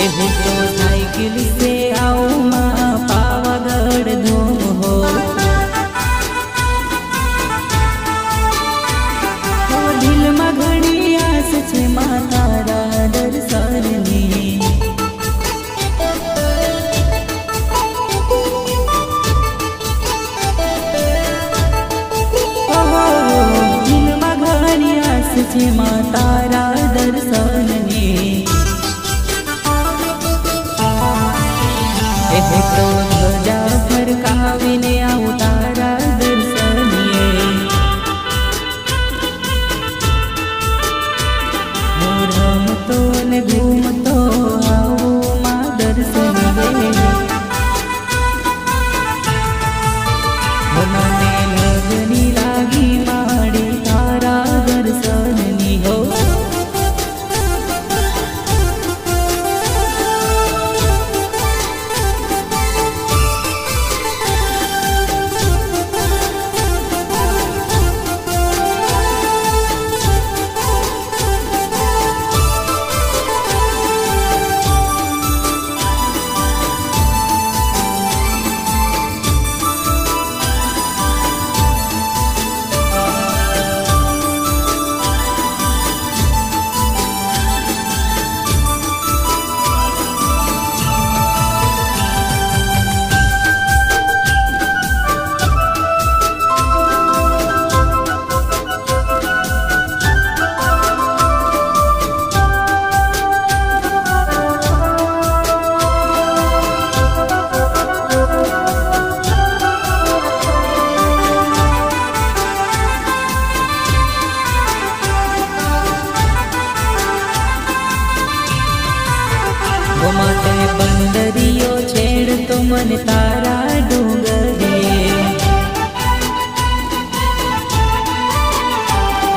एहू तो साइकिल से आओ माँ पावागढ़ धूम हो दिल में घड़ी आस छे माँ तारा दर्शननी दिल में घड़ी आस छे माँ तारा दर्शननी तो ध्वजा फरकावीने आऊं तारा दर्शनीए હું રમતો ને ઘૂમતો આવું માં દર્શનીએ મને લગની લાગી માડી તારા દર્શનની હો माटे बंदरियो छेड़ तो मन तारा डूंगरिए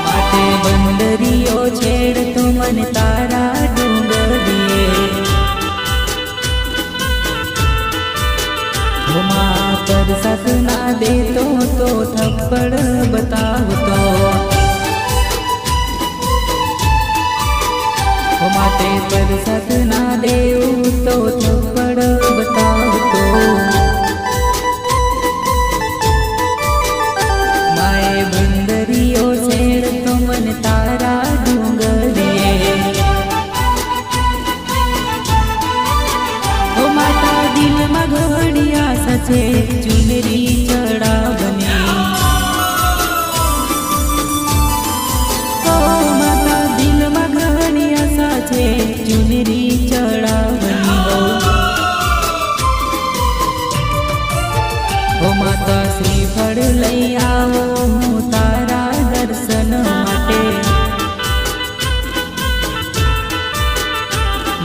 माटे बंदरियो छेड़ तो मन तारा डूंगरिए माँ पर सत ना दे तो थप्पड़ बताओ तो माटे पर सत ना देऊ तो थप्पड़ बताओ तो माए बंदरियो छेड़ तो मन तारा डूंगरिए ओ माता दिल में घड़िया सचे चुनरी चढ़ावनी चुनरी चढ़ावनी हो माता श्रीफल लई आओ हूँ तारा दर्शन माटे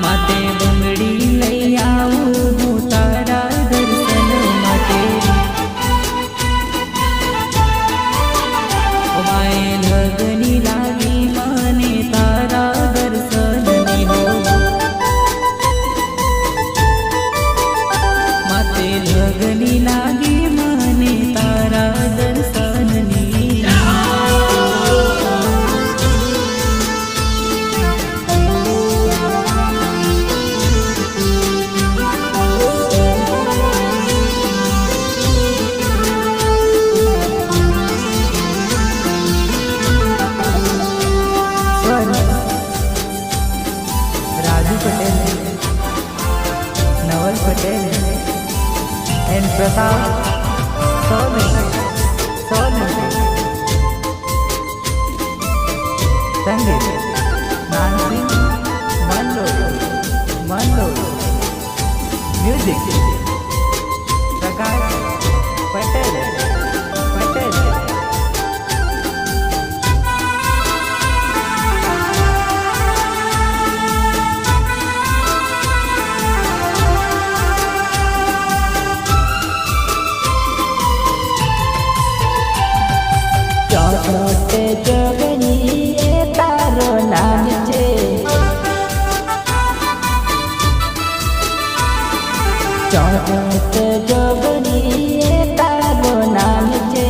माते बंगड़ी लई आओ हूँ तारा दर्शन माटे माए लगनी लागी माने तारा दर्शन लगनी लागी माने तारा दर्शननी राजू पटेल नवल पटेल एंड प्रताप संगीत नानसिंह मनोज म्यूजिक प्रकाश पटेल चौथे जोगनी तारो नाम छे चौथे जोगनी तारो नाम छे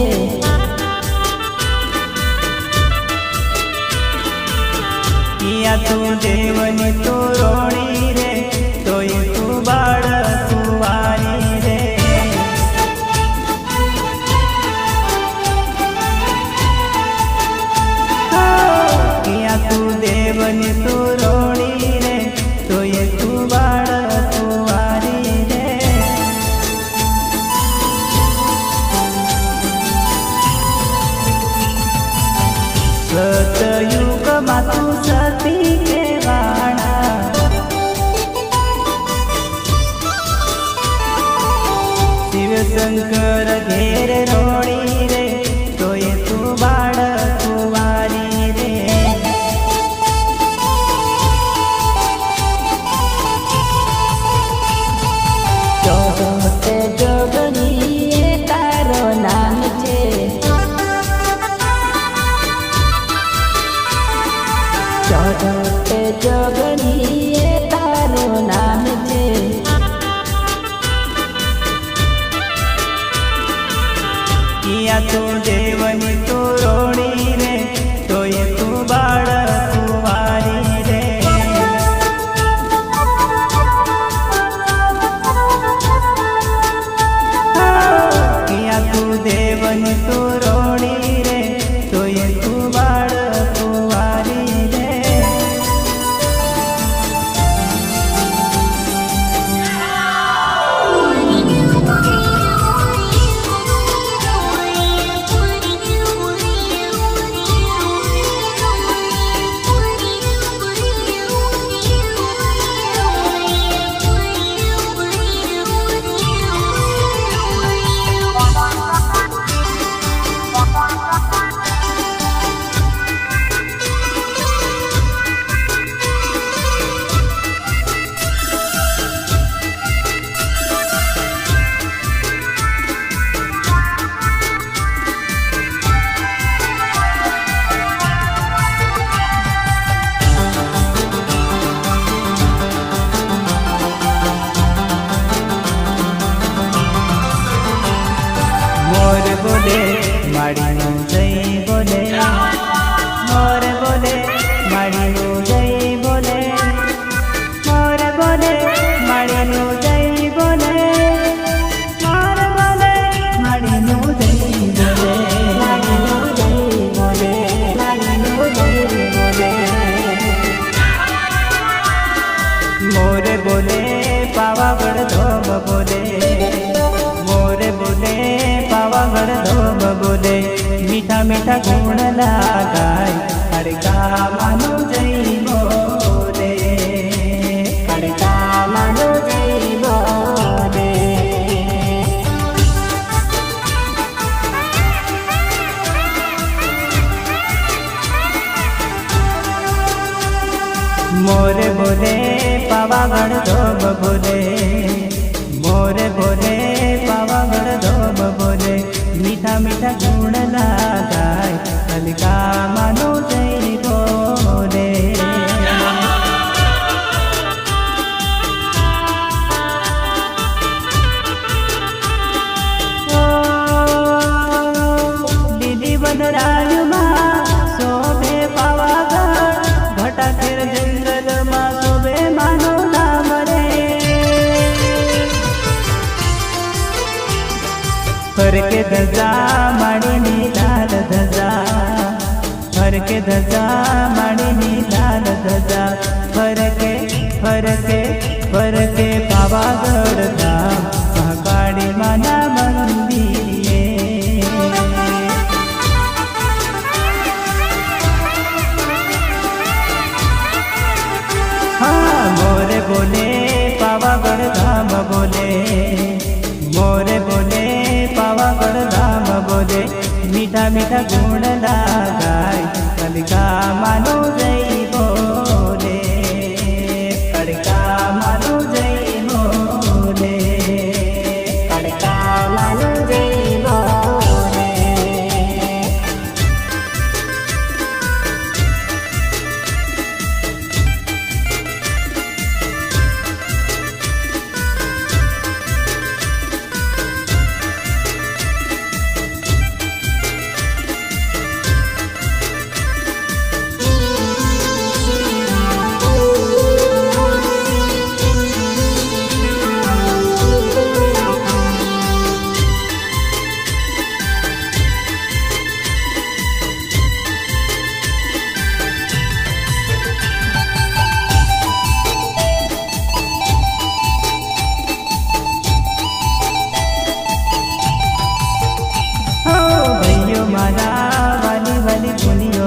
किया तू देवनी तो रोणी रे बोले पावागढ़ धोम बोले, मोरे बोले पावागढ़ धोम बोले, मीठा मीठा गुण लगाय खड़का मानो जय बोले, खड़का मानो जय बोले। मोरे बोले पावागढ़ धोम बोले, मोरे बोले पावागढ़ धोम बोले, मीठा मीठा गुण लगाय खड़का मानो जय बोले। दीदी बदरायु माँ शोभे पावागढ़, घटा तेर जंगल माँ शोभे मानो नाम रे। फर के धजा माड़ीनी लाल धजा, फर के धजा माड़ीनी लाल धजा, फर के पावागढ़ धाम महाकाली माना मंदिरे। हाँ मोरे बोले पावागढ़ धाम बोले, मोरे बोले पावागढ़ धाम बोले, मीठा मीठा गुण लगाय खड़का मानो जय बोले, खड़का मानो जय बोले, खड़का मानो जय बोले।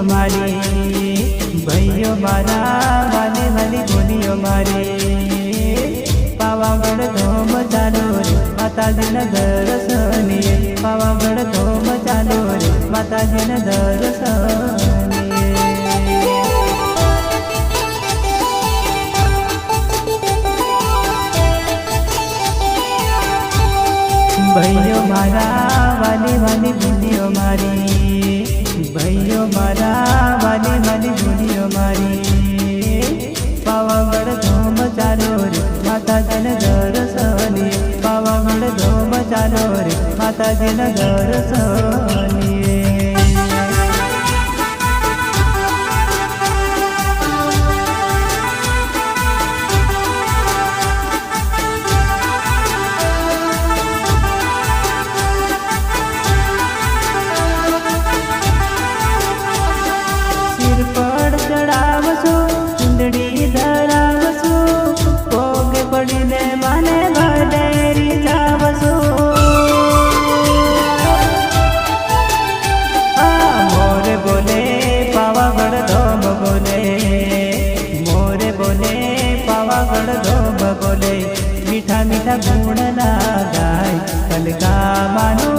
मारी भैयो मारा वाले वाली बोलियो मारी, पावागढ़ धोम चालो रे माताजी न दर्शनिए, पावागढ़ धोम चालो रे माताजी न दर्शनिए। भैयो मारा वाली वाली बोलियो मारी, भैयो मारा वाली वाली बोलियो मारी, पावागढ़ धोम चालो रे माताजी न दर्शनिए, पावागढ़ धोम चालो रे माताजी न दर्शनिए। चढ़ावसो चुंदड़ी धरावसो, भोगे पड़ीने माने भडेरी जावसो। मोरे बोले पावागढ़ धोम बोले, मोरे बोले पावागढ़ धोम बोले, मीठा मीठा गुण लगाय खड़का मानो